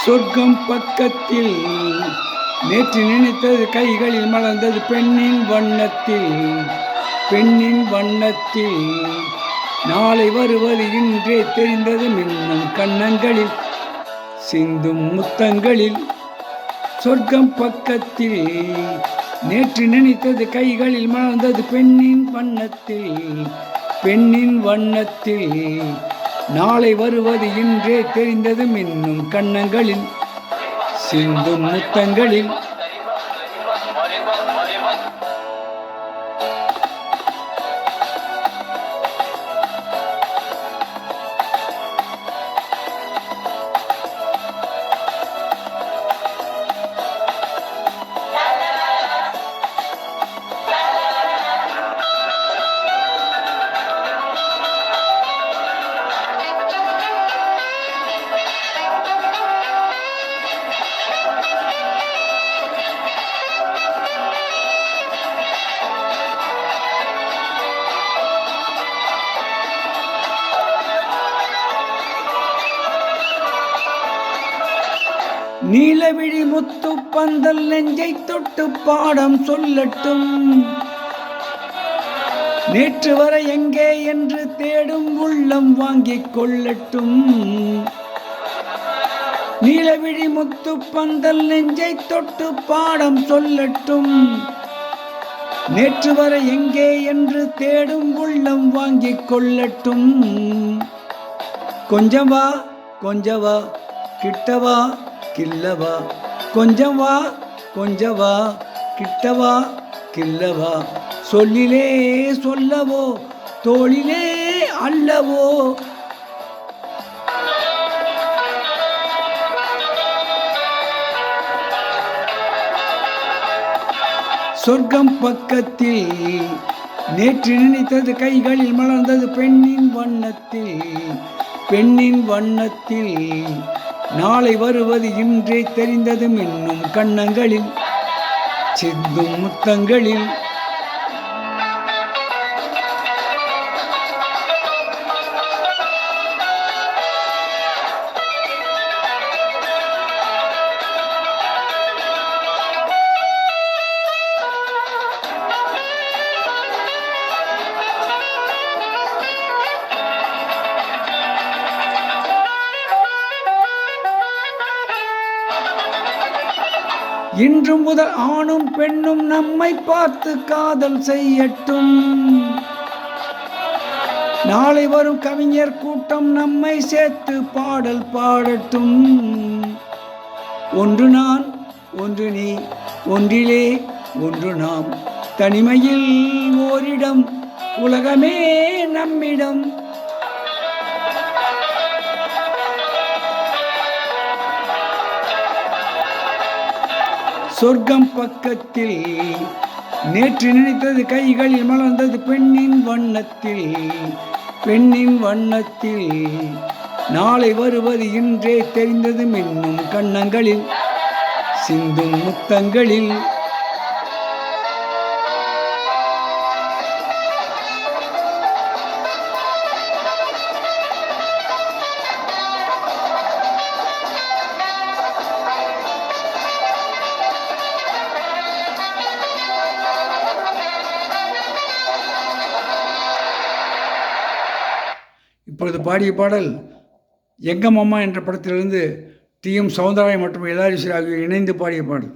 சொர்க்கம் பக்கத்தில் நேற்று நினைத்தது கைகளில் மலர்ந்தது பெண்ணின் வண்ணத்தில். பெண்ணின் வண்ணத்தில் நாளை வருவது இன்றே தெரிந்தது மின்னும் கண்ணங்களில் சிந்தும் முத்தங்களில். சொர்க்கம் பக்கத்தில் நேற்று நினைத்தது கைகளில் மலர்ந்தது பெண்ணின் வண்ணத்தில். பெண்ணின் வண்ணத்தில் நாளை வருவது இன்றே தெரிந்தது மின்னும் கண்ணங்களில் சிந்தும் முத்தங்களில். நீலவிழி முத்து பந்தல் நெஞ்சை தொட்டு பாடம் சொல்லட்டும். நேற்று வரை எங்கே என்று தேடும் உள்ளம் வாங்கிக் கொள்ளட்டும். நீலவிழி முத்து பந்தல் நெஞ்சை தொட்டு பாடம் சொல்லட்டும். நேற்று வரை எங்கே என்று தேடும் உள்ளம் வாங்கிக் கொள்ளட்டும். கொஞ்சம் வா கொஞ்சம் வா கிட்டவா கில்லவா. கொஞ்சம் வா கொஞ்சம் வா கிட்டவா கில்லவா. சொல்லிலே சொல்லவோ தோளிலே அல்லவோ. சொர்க்கம் பக்கத்தில் நேற்று நினைத்தது கைகளில் மலர்ந்தது பெண்ணின் வண்ணத்தில். பெண்ணின் வண்ணத்தில் நாளை வருவது இன்றே தெரிந்தது மின்னும் கண்ணங்களில் சிந்தும் முத்தங்களில். இன்று முதல் ஆணும் பெண்ணும் நம்மை பார்த்து காதல் செய்யட்டும். நாளை வரும் கவிஞர் கூட்டம் நம்மை சேர்த்து பாடல் பாடட்டும். ஒன்று நான் ஒன்று நீ ஒன்றிலே ஒன்று நாம் தனிமையில் ஓரிடம் உலகமே நம்மிடம். சொர்க்கம் பக்கத்தில் நேற்று நினைத்தது கைகளில் மலர்ந்தது பெண்ணின் வண்ணத்தில். பெண்ணின் வண்ணத்தில் நாளை வருவது இன்றே தெரிந்தது மின்னும் கண்ணங்களில் சிந்தும் முத்தங்களில். இப்பொழுது பாடிய பாடல் எங்கம் அம்மா என்ற படத்திலிருந்து டி.எம். சௌந்தரராயன் மற்றும் எல்.ஆர். ஈஸ்வரி ஆகியோர் இணைந்து பாடிய பாடல்.